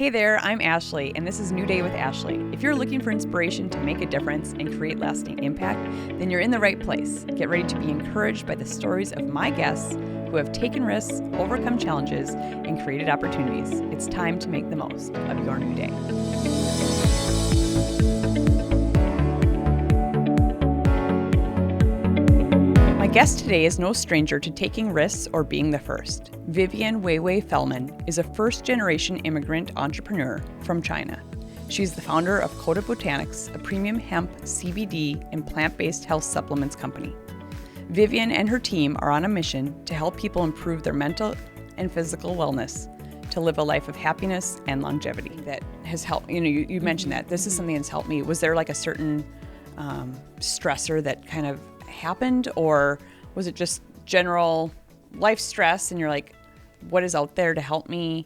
Hey there, I'm Ashley, and this is New Day with Ashley. If you're looking for inspiration to make a difference and create lasting impact, then you're in the right place. Get ready to be encouraged by the stories of my guests who have taken risks, overcome challenges, and created opportunities. It's time to make the most of your new day. My guest today is no stranger to taking risks or being the first. Vivian Weiwei Fellman is a first-generation immigrant entrepreneur from China. She's the founder of Kota Botanics, a premium hemp, CBD, and plant-based health supplements company. Vivian and her team are on a mission to help people improve their mental and physical wellness to live a life of happiness and longevity. That has helped, you mentioned that. This is something that's helped me. Was there like a certain stressor that kind of happened, or was it just general life stress and you're like, what is out there to help me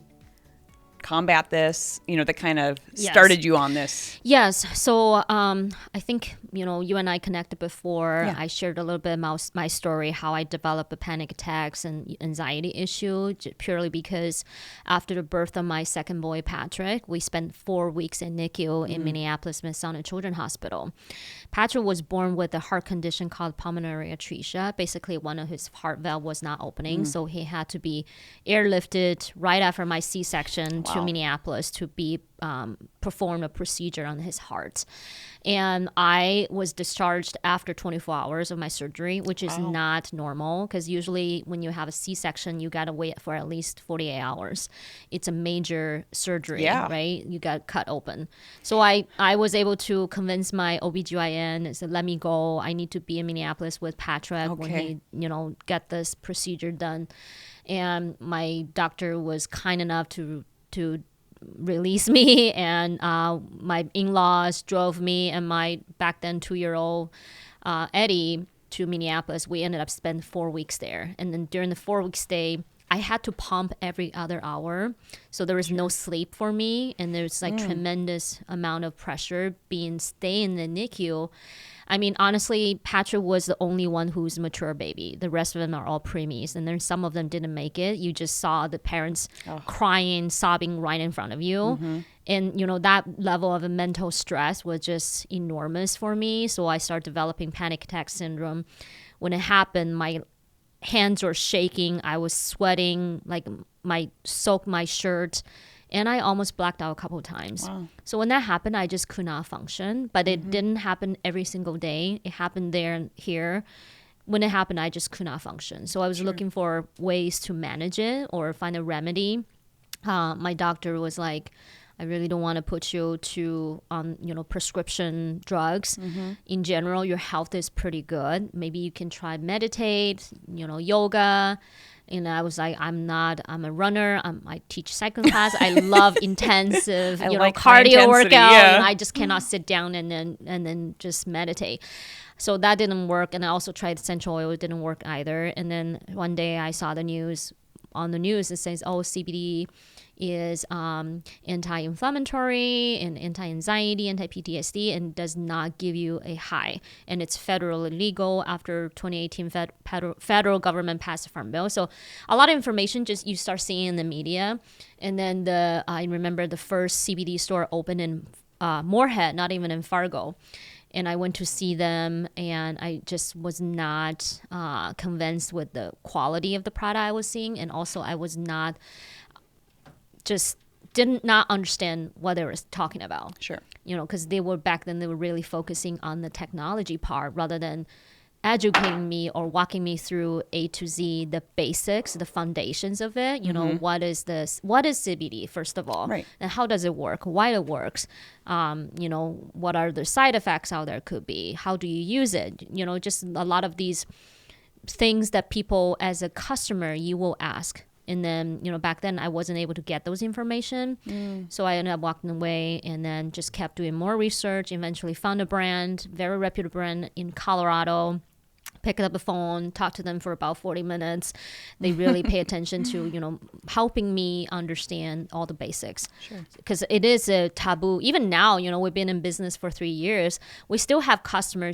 combat this, that kind of started you on this? Yes. So I think, you and I connected before. Yeah. I shared a little bit about my story, how I developed a panic attacks and anxiety issue, purely because after the birth of my second boy, Patrick, we spent 4 weeks in NICU in Minneapolis, Minnesota Children's Hospital. Patrick was born with a heart condition called pulmonary atresia. Basically, one of his heart valve was not opening, so he had to be airlifted right after my C-section to Minneapolis to be perform a procedure on his heart. And I was discharged after 24 hours of my surgery, which is not normal, because usually when you have a C-section, you got to wait for at least 48 hours. It's a major surgery, right? You got cut open. So I was able to convince my OBGYN, said, let me go. I need to be in Minneapolis with Patrick when he, get this procedure done. And my doctor was kind enough to release me, and my in-laws drove me and my back then 2-year-old Eddie to Minneapolis. We ended up spending 4 weeks there, and then during the 4-week stay, I had to pump every other hour, so there was no sleep for me, and there's tremendous amount of pressure staying in the NICU. I mean, honestly, Patrick was the only one who's a mature baby. The rest of them are all preemies, and then some of them didn't make it. You just saw the parents crying, sobbing right in front of you. And, that level of mental stress was just enormous for me. So I started developing panic attack syndrome. When it happened, my hands were shaking. I was sweating, soaked my shirt. And I almost blacked out a couple of times. Wow. So when that happened, I just could not function. But it didn't happen every single day. It happened there and here. When it happened, I just could not function. So I was looking for ways to manage it or find a remedy. My doctor was like, I really don't want to put you on prescription drugs. In general, your health is pretty good. Maybe you can try meditate, yoga. And I was like, I'm a runner. I teach cycling class. I love intensive, cardio workout. And I just cannot sit down and then just meditate. So that didn't work. And I also tried essential oil. It didn't work either. And then one day I saw on the news, it says, CBD is anti-inflammatory and anti-anxiety, anti-PTSD, and does not give you a high. And it's federally legal after 2018 federal government passed the Farm Bill. So a lot of information just you start seeing in the media. And then I remember the first CBD store opened in Moorhead, not even in Fargo. And I went to see them, and I just was not convinced with the quality of the product I was seeing. And also I was not did not understand what they were talking about. Sure. Because they were really focusing on the technology part rather than educating me or walking me through A to Z, the basics, the foundations of it. What is CBD, first of all? Right. And how does it work? Why it works? What are the side effects out there could be? How do you use it? Just a lot of these things that people as a customer, you will ask. And then, back then I wasn't able to get those information. So I ended up walking away and then just kept doing more research, eventually found a brand, very reputable brand in Colorado, picked up the phone, talked to them for about 40 minutes. They really pay attention to, helping me understand all the basics. Sure. Because it is a taboo. Even now, we've been in business for 3 years. We still have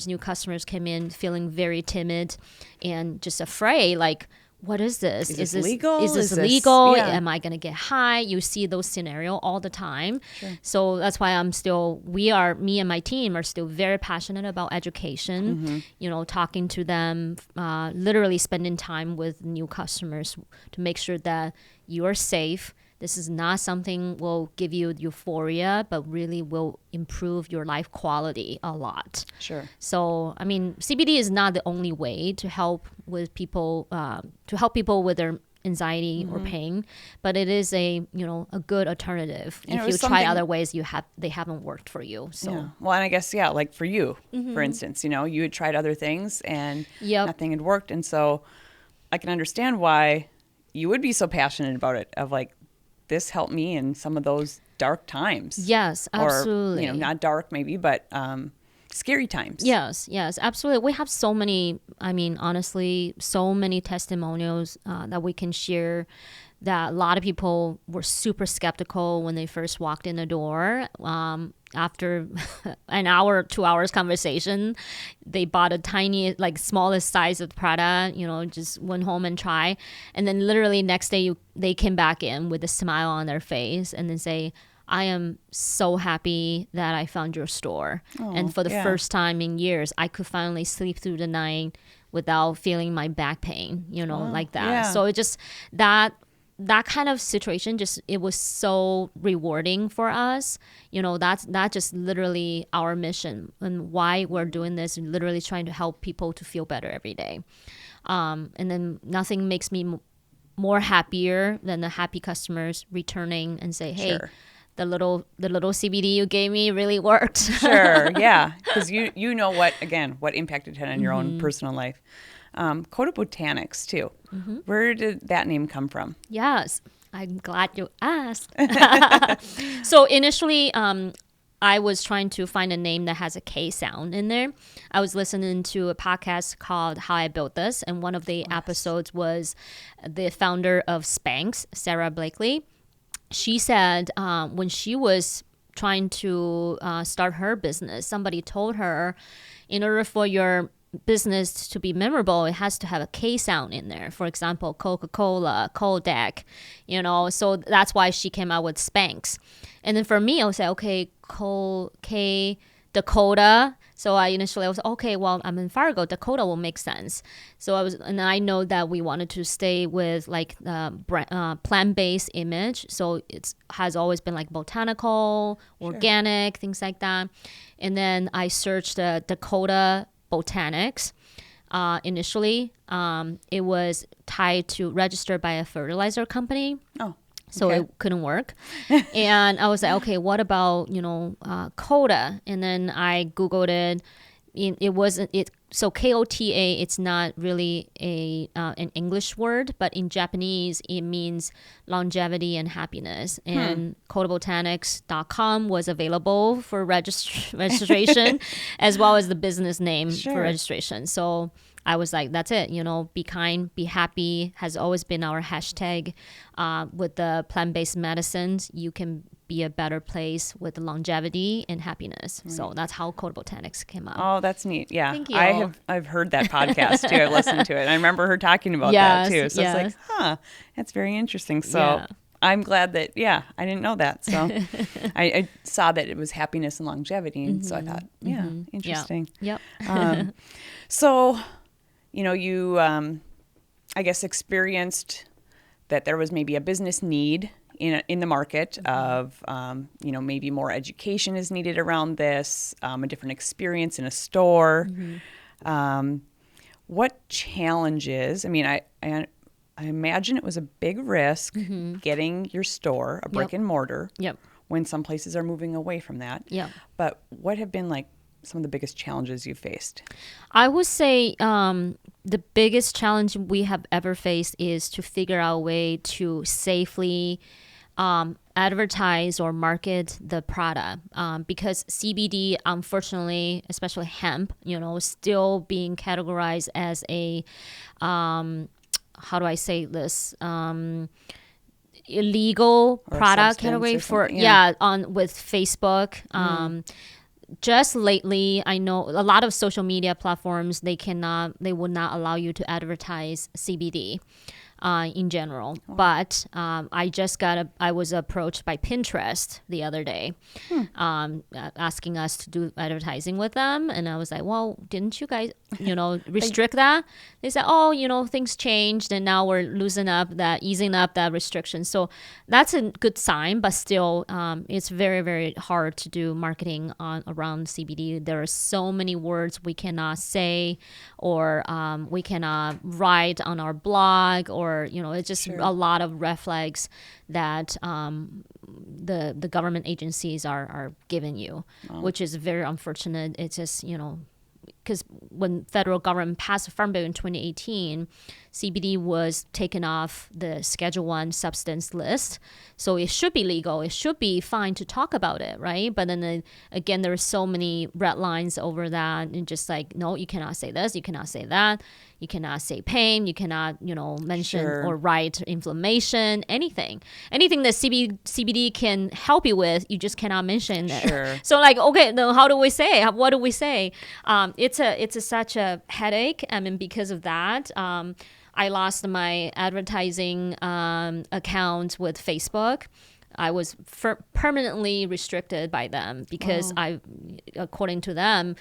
new customers come in feeling very timid and just afraid, like, what is this? Is this legal? Is this legal? Yeah. Am I going to get high? You see those scenarios all the time. Sure. So that's why me and my team are still very passionate about education, talking to them, literally spending time with new customers to make sure that you are safe. This is not something will give you euphoria, but really will improve your life quality a lot. Sure. So, I mean, CBD is not the only way to help with people, with their anxiety or pain, but it is a good alternative. If you try other ways, they haven't worked for you. So, yeah. Well, and I guess, like for you, for instance, you had tried other things and nothing had worked. And so I can understand why you would be so passionate about it, of like, this helped me in some of those dark times. Yes, absolutely. Or, not dark maybe, but scary times. Yes, absolutely. We have so many, honestly, so many testimonials that we can share, that a lot of people were super skeptical when they first walked in the door. After an hour, 2 hours conversation, they bought a tiny, smallest size of the product, just went home and try. And then literally next day, they came back in with a smile on their face and then say, I am so happy that I found your store. And for the first time in years, I could finally sleep through the night without feeling my back pain, like that. Yeah. So it just, that kind of situation, it was so rewarding for us. That's just literally our mission and why we're doing this, literally trying to help people to feel better every day. And then nothing makes me more happier than the happy customers returning and say, hey, sure. the little CBD you gave me really worked. Sure, yeah, because you know what impact it had on your own personal life. Kota Botanics too. Where did that name come from? Yes, I'm glad you asked. So initially, I was trying to find a name that has a K sound in there. I was listening to a podcast called How I Built This, and one of the episodes was the founder of Spanx, Sarah Blakely. She said when she was trying to start her business, somebody told her, in order for your business to be memorable, it has to have a K sound in there. For example, Coca-Cola, Kodak, so that's why she came out with Spanx. And then for me, I was like, okay, K, Dakota. So I was okay, well, I'm in Fargo, Dakota will make sense. So I know that we wanted to stay with plant-based image. So it has always been botanical, organic, things like that. And then I searched Dakota Botanics. Initially, it was tied to registered by a fertilizer company. Oh. So it couldn't work. And I was like, okay, what about, Kota? And then I Googled it. So Kota, it's not really an English word, but in Japanese, it means longevity and happiness. And kotabotanics.com was available for registration, as well as the business name for registration. So I was like, that's it, be kind, be happy has always been our hashtag. With the plant-based medicines, you can be a better place with longevity and happiness. Right. So that's how Kota Botanics came out. Oh, that's neat. Yeah. Thank you. I've heard that podcast too. I've listened to it. And I remember her talking about that too. So it's like, that's very interesting. So I'm glad that, I didn't know that. So I saw that it was happiness and longevity. And so I thought, interesting. Yeah. Yep. So, you, I guess, experienced that there was maybe a business need in the market of, maybe more education is needed around this, a different experience in a store. What challenges, I imagine it was a big risk getting your store, a brick and mortar, when some places are moving away from that. But what have been some of the biggest challenges you faced? I would say the biggest challenge we have ever faced is to figure out a way to safely advertise or market the product, because CBD, unfortunately, especially hemp, still being categorized as a how do I say this, illegal or product category for with Facebook. Just lately, I know a lot of social media platforms, they would not allow you to advertise CBD. in general. But I was approached by Pinterest the other day, asking us to do advertising with them. And I was like, well, didn't you guys, restrict that? They said, oh, things changed and now we're easing up that restriction. So that's a good sign, but still, it's very, very hard to do marketing around CBD. There are so many words we cannot say, or we cannot write on our blog, or it's just a lot of red flags that the government agencies are giving you, which is very unfortunate. It's just because when federal government passed the Farm Bill in 2018, CBD was taken off the Schedule 1 substance list. So it should be legal. It should be fine to talk about it, right? But then again, there are so many red lines over that. And just like, no, you cannot say this. You cannot say that. You cannot say pain. You cannot, mention or write inflammation, anything. Anything that CBD can help you with, you just cannot mention it. Sure. So like, okay, then how do we say? What do we say? It's such a headache. I mean, because of that, I lost my advertising account with Facebook. I was permanently restricted by them because according to them,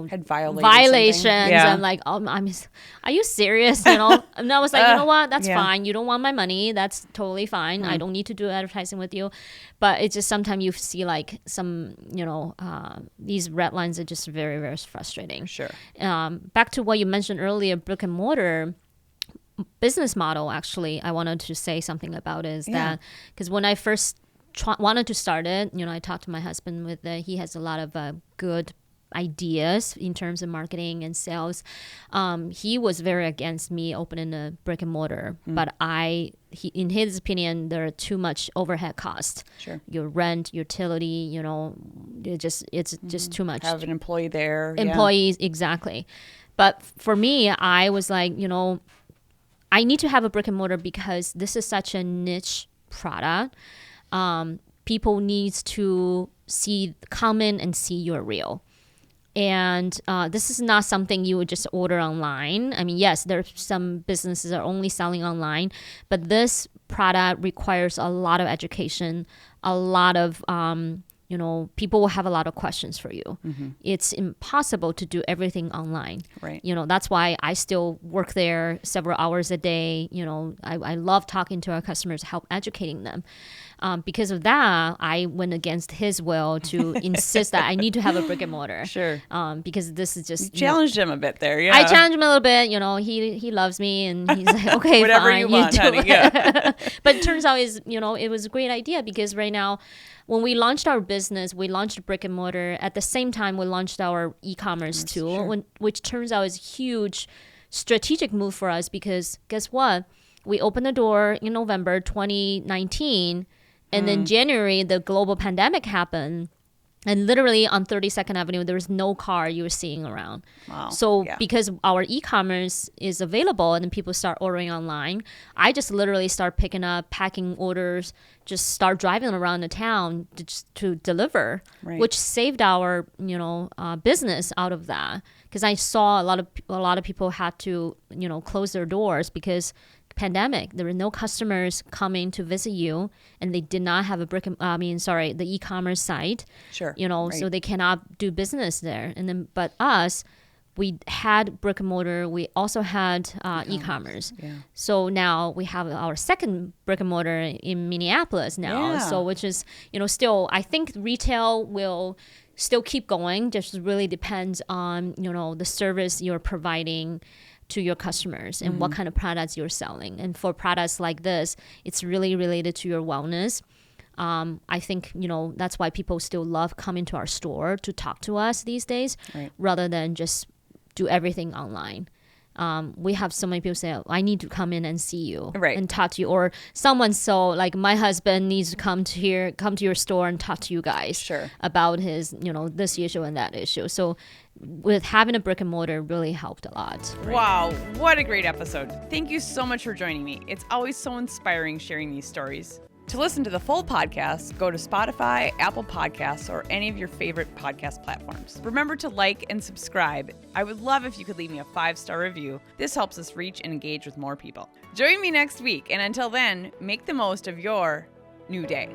had violations. Yeah. I'm like, are you serious? And I was like, you know what? That's fine. You don't want my money. That's totally fine. I don't need to do advertising with you. But it's just sometimes you see like some, these red lines are just very, very frustrating. Sure. Back to what you mentioned earlier, brick and mortar business model, actually, I wanted to say something about is that because when I first wanted to start it, I talked to my husband with he has a lot of good ideas in terms of marketing and sales. He was very against me opening a brick and mortar, but in his opinion, there are too much overhead costs. Sure. Your rent, utility, it's just too much. Have an employee there. Employees, exactly. But for me, I was like, I need to have a brick and mortar because this is such a niche product. People need to come in and see you're real. And this is not something you would just order online. I mean, yes, there are some businesses that are only selling online, but this product requires a lot of education, a lot of, people will have a lot of questions for you. Mm-hmm. It's impossible to do everything online. Right. That's why I still work there several hours a day. I love talking to our customers, help educating them. Because of that, I went against his will to insist that I need to have a brick and mortar. Sure. Because this is just... You challenged him a bit there, yeah. I challenged him a little bit. He loves me, and he's like, okay, whatever fine, you want, honey, yeah. But it turns out it was a great idea because right now, when we launched our business, we launched brick and mortar. At the same time, we launched our e-commerce tool, which turns out is a huge strategic move for us because guess what? We opened the door in November 2019, and then January, the global pandemic happened. And literally on 32nd Avenue, there was no car you were seeing around. Wow. So because our e-commerce is available and then people start ordering online, I just literally start picking up, packing orders, just start driving around the town to deliver, which saved our business out of that. Because I saw a lot of people had to close their doors because pandemic, there were no customers coming to visit you, and they did not have the e-commerce site. Sure. So they cannot do business there. And then, but us, we had brick and mortar. We also had e-commerce. Yeah. So now we have our second brick and mortar in Minneapolis now. Yeah. So which is, still, I think retail will still keep going. Just really depends on, the service you're providing to your customers and what kind of products you're selling. And for products like this, it's really related to your wellness. I think, that's why people still love coming to our store to talk to us these days, rather than just do everything online. We have so many people say, I need to come in and see you and talk to you. Or someone, like my husband needs to come to your store and talk to you guys about his, this issue and that issue. So with having a brick and mortar really helped a lot. Wow, what a great episode. Thank you so much for joining me. It's always so inspiring sharing these stories. To listen to the full podcast, go to Spotify, Apple Podcasts, or any of your favorite podcast platforms. Remember to like and subscribe. I would love if you could leave me a 5-star review. This helps us reach and engage with more people. Join me next week, and until then, make the most of your new day.